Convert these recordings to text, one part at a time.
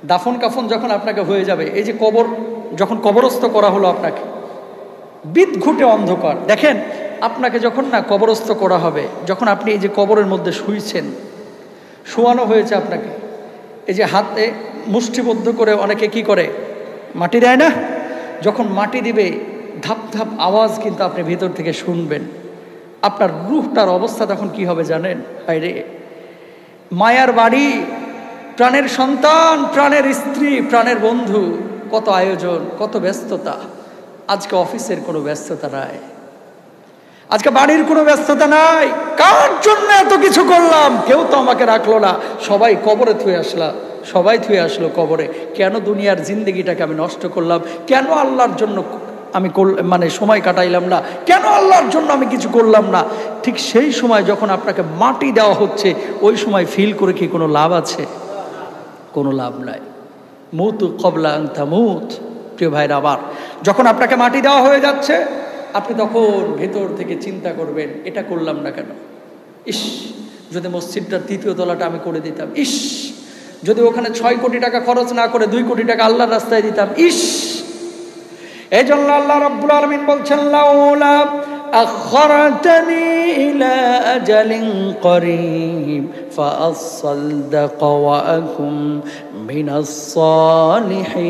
দাফন কাফন যখন আপনাকে হয়ে যাবে, এই যে কবর যখন কবরস্থ করা হলো আপনাকে, বিদঘুটে অন্ধকার। দেখেন আপনাকে যখন না কবরস্থ করা হবে, যখন আপনি এই যে কবরের মধ্যে শুইছেন, শোয়ানো হয়েছে আপনাকে, এই যে হাতে মুষ্টিবদ্ধ করে অনেকে কি করে, মাটি দেয় না, যখন মাটি দিবে ধাপ ধাপ আওয়াজ কিন্তু আপনি ভিতর থেকে শুনবেন। আপনার রূহটার অবস্থা তখন কি হবে জানেন? আরে মায়ার বাড়ি, প্রাণের সন্তান, প্রাণের স্ত্রী, প্রাণের বন্ধু, কত আয়োজন, কত ব্যস্ততা। আজকে অফিসের কোনো ব্যস্ততা নাই, আজকে বাড়ির কোনো ব্যস্ততা নাই। কার জন্য এত কিছু করলাম? কেউ তো আমাকে রাখলো না, সবাই কবরে থুয়ে আসলাম, সবাই থুয়ে আসলো কবরে। কেন দুনিয়ার জিন্দগিটাকে আমি নষ্ট করলাম? কেন আল্লাহর জন্য আমি মানে সময় কাটাইলাম না? কেন আল্লাহর জন্য আমি কিছু করলাম না? ঠিক সেই সময় যখন আপনাকে মাটি দেওয়া হচ্ছে, ওই সময় ফিল করে কি কোনো লাভ আছে? কোনো লাভ নাই। মুতু কবলা আন তামুত। প্রিয় ভাইরা, আবার যখন আপনাকে মাটি দেওয়া হয়ে যাচ্ছে, আপনি তখন ভেতর থেকে চিন্তা করবেন, এটা করলাম না কেন? ইস, যদি মসজিদটার 3য় তলাটা আমি করে দিতাম। ইস, যদি ওখানে 6 কোটি টাকা খরচ না করে 2 কোটি টাকা আল্লাহর রাস্তায় দিতাম। ইস, এই জন্য আল্লাহ রাব্বুল আলামিন বলছেন, লাউলা আখরতনি ইলা আজালিন করিব ফাআসসাদদাক ওয়া আকুম মিনাস সালিহিন।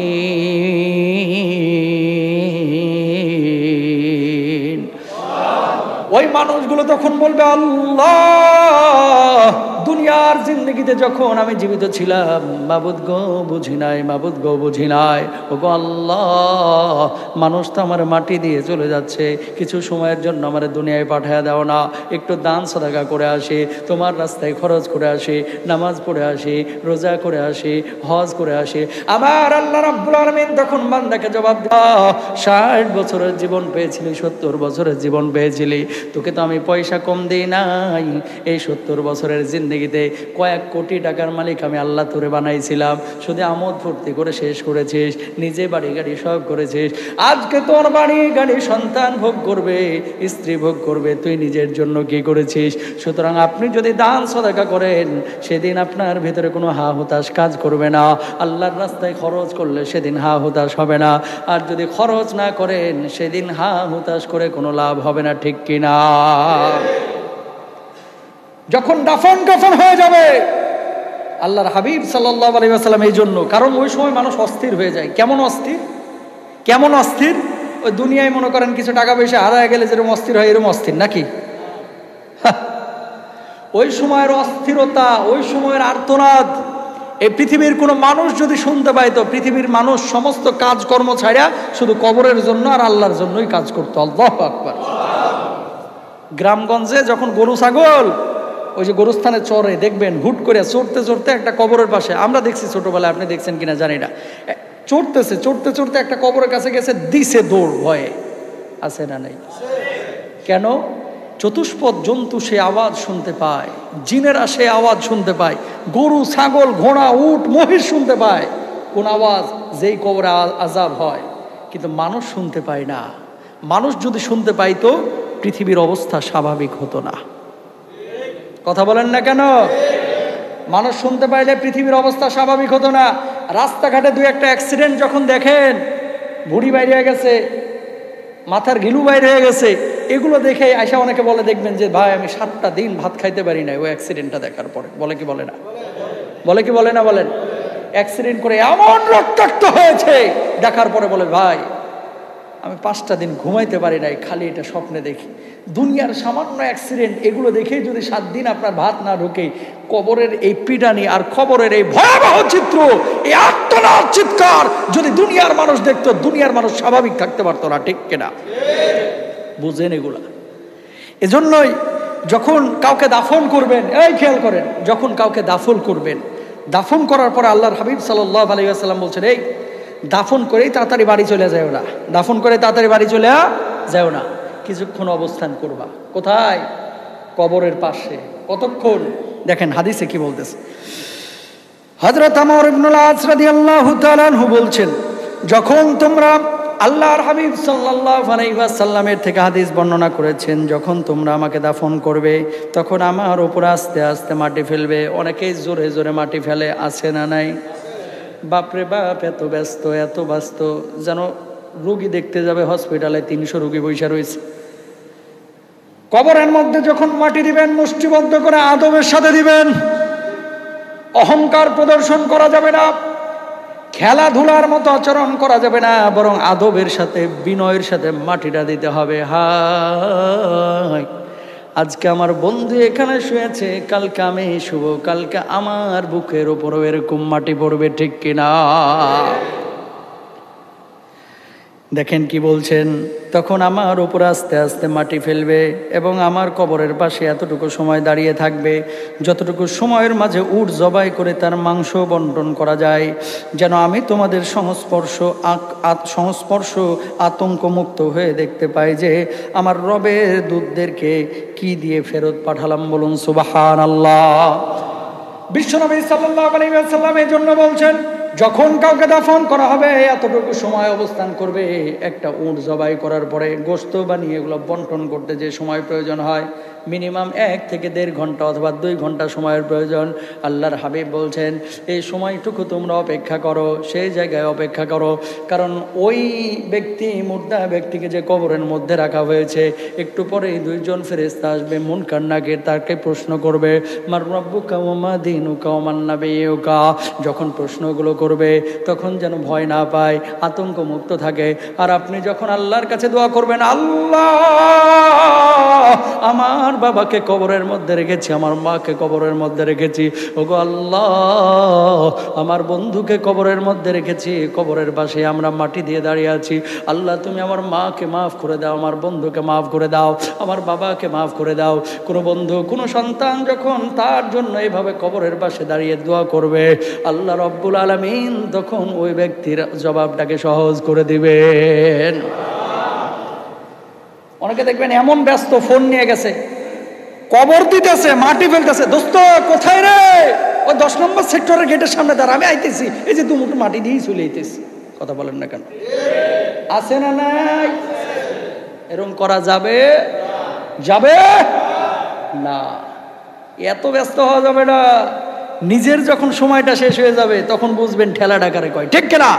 ওই মানুষগুলো তখন বলবে, আল্লাহ, দুনিয়ার জিন্দগিতে যখন আমি জীবিত ছিলাম, মাবুদ গো বুঝি নাই, মাবুদ গো বুঝি নাই। ও গো আল্লাহ, মানুষ তো আমার মাটি দিয়ে চলে যাচ্ছে, কিছু সময়ের জন্য আমার দুনিয়ায় পাঠায় দাও না, একটু দান সাদাকা করে আসে, তোমার রাস্তায় খরচ করে আসে, নামাজ পড়ে আসে, রোজা করে আসে, হজ করে আসে। আমার আল্লাহ রাব্বুল আলামিন তখন বান্দাকে জবাব দাও, 60 বছরের জীবন পেয়েছিলি, 70 বছরের জীবন পেয়েছিলি, তোকে তো আমি পয়সা কম দিই নাই। এই 70 বছরের জিন্দগিতে কয়েক কোটি টাকার মালিক আমি আল্লাহ তোরে বানাইছিলাম, শুধু আমোদ ফুর্তি করে শেষ করেছিস, নিজে বাড়ি গাড়ি সব করেছিস। আজকে তোর বাড়ি গাড়ি সন্তান ভোগ করবে, স্ত্রী ভোগ করবে, তুই নিজের জন্য কি করেছিস? সুতরাং আপনি যদি দান সাদাকা করেন, সেদিন আপনার ভেতরে কোনো হা হুতাশ কাজ করবে না। আল্লাহর রাস্তায় খরচ করলে সেদিন হা হুতাশ হবে না, আর যদি খরচ না করেন সেদিন হা হুতাশ করে কোনো লাভ হবে না। ঠিক কিনা? যখন দাফন কাফন হয়ে যাবে, আল্লাহর হাবিব সাল্লাল্লাহু আলাইহি ওয়াসাল্লাম এই জন্য, কারণ ওই সময় মানুষ অস্থির হয়ে যায়। কেমন অস্থির? কেমন অস্থির? ওই দুনিয়ায় মনে করেন কিছু টাকা পয়সা হারায় গেলে যেরকম অস্থির হয়, এরকম অস্থির নাকি? ওই সময়ের অস্থিরতা, ওই সময়ের আর্তনাদ এই পৃথিবীর কোনো মানুষ যদি শুনতে পাইতো, পৃথিবীর মানুষ সমস্ত কাজকর্ম ছাড়া শুধু কবরের জন্য আর আল্লাহর জন্যই কাজ করতো। আল্লাহু আকবার। গ্রামগঞ্জে যখন গরু ছাগল ওই যে গরুস্থানে চড়ে, দেখবেন হুট করে চড়তে চড়তে একটা কবরের পাশে, আমরা দেখছি ছোটবেলায়, আপনি দেখছেন কিনা জানি না, চড়তেছে চড়তে চড়তে একটা কবরের কাছে গেছে, দিছে দৌড়, ভয়ে। আছে না নাই? কেন? চতুষ্পদ জন্তু সে আওয়াজ শুনতে পায়, জিনেরা সে আওয়াজ শুনতে পায়, গরু ছাগল ঘোড়া উট মহিষ শুনতে পায় কোন আওয়াজ? যেই কবরে আযাব হয়। কিন্তু মানুষ শুনতে পায় না। মানুষ যদি শুনতে পাইতো, পৃথিবীর অবস্থা স্বাভাবিক হতো না। কথা বলেন না কেন? মানুষ শুনতে পাইলে পৃথিবীর অবস্থা স্বাভাবিক হতো না। রাস্তাঘাটে 2-1টা অ্যাক্সিডেন্ট যখন দেখেন, ভুঁড়ি বাইরে হয়ে গেছে, মাথার ঘিলু বাইরে হয়ে গেছে, এগুলো দেখে আয়সা অনেকে বলে, দেখবেন যে ভাই আমি 7টা দিন ভাত খাইতে পারি না ওই অ্যাক্সিডেন্টটা দেখার পরে। বলে কি বলে না? বলে কি বলে না? বলেন। অ্যাক্সিডেন্ট করে এমন রক্তাক্ত হয়েছে, দেখার পরে বলে ভাই আমি 5টা দিন ঘুমাইতে পারি নাই, খালি এটা স্বপ্নে দেখি। দুনিয়ার সামান্য অ্যাক্সিডেন্ট, এগুলো দেখেই যদি 7 দিন আপনার ভাত না ঢুকে, কবরের এই পিটানি আর খবরের এই ভয়াবহ চিত্র, এই আর্তনাদ চিৎকার যদি দুনিয়ার মানুষ দেখতো, দুনিয়ার মানুষ স্বাভাবিক থাকতে পারতো না। ঠিক কিনা? বুঝেন এগুলা? এজন্যই যখন কাউকে দাফন করবেন, এই খেয়াল করেন, যখন কাউকে দাফন করবেন, দাফন করার পরে আল্লাহর হাবিব সাল্লাল্লাহু আলাইহি ওয়াসাল্লাম বলছেন, এই দাফন করেই তাড়াতাড়ি বাড়ি চলে যাও না, দাফন করে তাড়াতাড়ি বাড়ি চলে যাও না, কিছুক্ষণ অবস্থান করবা। কোথায়? কবরের পাশে। কতক্ষণ? দেখেন হাদিসে কি বলতেছে। হযরত আমর ইবনুল আস রাদিয়াল্লাহু তাআলা আনহু বলছেন, যখন তোমরা, আল্লাহর হাবিব সাল্লাল্লাহু আলাইহি ওয়াসাল্লামের থেকে হাদিস বর্ণনা করেছেন, যখন তোমরা আমাকে দাফন করবে, তখন আমার উপর আস্তে আস্তে মাটি ফেলবে। অনেকেই জোরে জোরে মাটি ফেলে, আছে না নাই? বাপরে বাপ, এত ব্যস্ত এত ব্যস্ত, যেন রোগী দেখতে যাবে হসপিটালে 300 রোগী বৈশা রয়েছে। কবরের মধ্যে যখন মাটি দিবেন মুষ্টিবদ্ধ করে আদবের সাথে দিবেন, অহংকার প্রদর্শন করা যাবে না, খেলাধুলার মতো আচরণ করা যাবে না, বরং আদবের সাথে বিনয়ের সাথে মাটিটা দিতে হবে। হায়, আজকে আমার বন্ধু এখানে শুয়েছে, কালকে আমি শুভ, কালকে আমার বুকের উপরও এরকম মাটি পড়বে, ঠিক কিনা? দেখেন কি বলছেন, তখন আমার উপর আস্তে আস্তে মাটি ফেলবে এবং আমার কবরের পাশে এতটুকু সময় দাঁড়িয়ে থাকবে, যতটুকু সময়ের মাঝে উট জবাই করে তার মাংস বন্টন করা যায়, যেন আমি তোমাদের সংস্পর্শ আতঙ্কমুক্ত হয়ে দেখতে পাই যে আমার রবের দূতদেরকে কি দিয়ে ফেরত পাঠালাম। বলুন সুবহানাল্লাহ। বিশ্বনবী সাল্লাল্লাহু আলাইহি ওয়াসাল্লাম এই জন্য বলছেন, যখন কাউকে দাফন করা হবে এতটুকু সময় অবস্থান করবে। একটা উট জবাই করার পরে গোশত বানিয়ে এগুলো বন্টন করতে যে সময় প্রয়োজন হয়, মিনিমাম 1 থেকে 1.5 ঘন্টা অথবা 2 ঘন্টা সময়ের প্রয়োজন। আল্লাহর হাবিব বলছেন, এই সময়টুকু তোমরা অপেক্ষা করো, সেই জায়গায় অপেক্ষা করো, কারণ ওই ব্যক্তি, মুর্দা ব্যক্তিকে যে কবরের মধ্যে রাখা হয়েছে, একটু পরেই 2 জন ফেরেশতা আসবে, মুনকার নাকির, তাকে প্রশ্ন করবে, মার রাব্বুকা ওয়া মা দীনুকা ওয়া মান নাবিয়্যুকা। যখন প্রশ্নগুলো করবে তখন যেন ভয় না পায়, আতঙ্ক মুক্ত থাকে। আর আপনি যখন আল্লাহর কাছে দোয়া করবেন, আল্লাহ আমার বাবাকে কবরের মধ্যে রেখেছি, আমার মাকে কবরের মধ্যে রেখেছি, ওগো আল্লাহ আমার বন্ধুকে কবরের মধ্যে রেখেছি, কবরের পাশে আমরা মাটি দিয়ে দাঁড়িয়ে আছি, আল্লাহ তুমি আমার মাকে মাফ করে দাও, আমার বন্ধুকে মাফ করে দাও, আমার বাবাকে মাফ করে দাও। কোনো বন্ধু, কোনো সন্তান যখন তার জন্য এইভাবে কবরের পাশে দাঁড়িয়ে দোয়া করবে, আল্লাহ রব্বুল আলামিন তখন ওই ব্যক্তির জবাবটাকে সহজ করে দিবেন। অনেকে দেখবেন এমন ব্যস্ত, ফোন নিয়ে গেছে, কবর দিতেছে, মাটি ফেলতেছে, দোস্ত কোথায় রে? ওই 10 নম্বর সেক্টরের গেটের সামনে দাঁড়া, আমি আইতেছি, এই যে দুমুটো মাটি দিয়েই চলে আইতেছি। কথা বলেন না কেন? আছে না নাই? এরকম করা যাবে? যাবে না, এত ব্যস্ত হওয়া যাবে না। নিজের যখন সময়টা শেষ হয়ে যাবে তখন বুঝবেন ঠেলা ডাকারে কয়, ঠিক কিনা?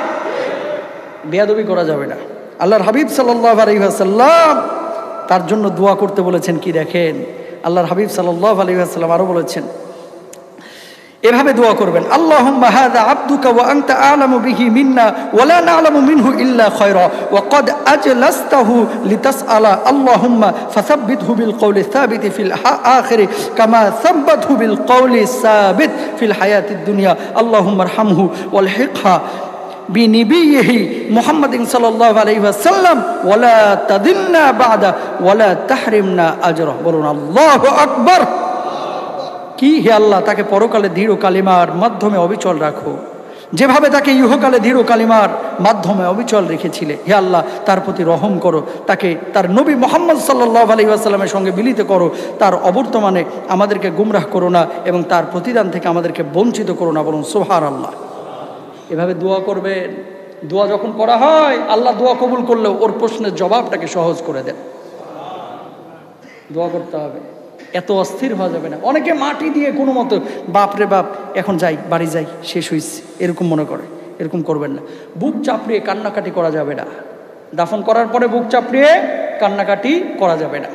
বেয়াদবি করা যাবে না। আল্লাহর হাবিব সাল্লাল্লাহু আলাইহি ওয়াসাল্লাম তার জন্য দোয়া করতে বলেছেন, কি দেখেন, আল্লাহর হাবিব সাল্লাল্লাহু আলাইহি ওয়াসাল্লাম আরো বলেছেন, এভাবে দোয়া করবেন, আল্লাহুম্মা হাযা আবদুকা ওয়া আনতা আ'লামু বিহি মিন্না ওয়া লা না'লামু মিনহু ইল্লা খায়রা ওয়া ক্বাদ আজলাসতাহু লিতাসআলা আল্লাহুম্মা ফাসাব্বিতহু বিল কওলি সাবিত ফিল আখিরি কামা সাব্বাতহু বিল কওলি সাবিত ফিল হায়াতিদ দুনিয়া আল্লাহুম্মা আরহামহু ওয়াল হিকহা বিনিবিহি মুহাম্মাদিন সাল্লাল্লাহু আলাইহি ওয়াসাল্লাম ওয়া লা তাদিল্না বা'দা ওয়া লা তাহরিমনা আজরা। বলুন আল্লাহু আকবার। কি, হে আল্লাহ তাকে পরকালে দৃঢ় কালিমার মাধ্যমে অবিচল রাখো, যেভাবে তাকে ইহকালে দৃঢ় কালিমার মাধ্যমে অবিচল রেখেছিলে। হে আল্লাহ তার প্রতি রহম করো, তাকে তার নবী মুহাম্মদ সাল্লাল্লাহু আলাইহি ওয়াসাল্লামের সঙ্গে মিলিত করো, তার অবর্তমানে আমাদেরকে গুমরাহ করো না এবং তার প্রতিদান থেকে আমাদেরকে বঞ্চিত করো না। বলুন সুবহানাল্লাহ। এভাবে দোয়া করবেন। দোয়া যখন করা হয়, আল্লাহ দোয়া কবুল করলেও ওর প্রশ্নের জবাবটাকে সহজ করে দেন। দোয়া করতে হবে, এত অস্থির হওয়া যাবে না। অনেকে মাটি দিয়ে কোনো মতো, বাপরে বাপ এখন যাই, বাড়ি যাই, শেষ হয়েছে, এরকম মনে করে। এরকম করবেন না। বুক চাপড়িয়ে কান্নাকাটি করা যাবে না। দাফন করার পরে বুক চাপড়িয়ে কান্নাকাটি করা যাবে না।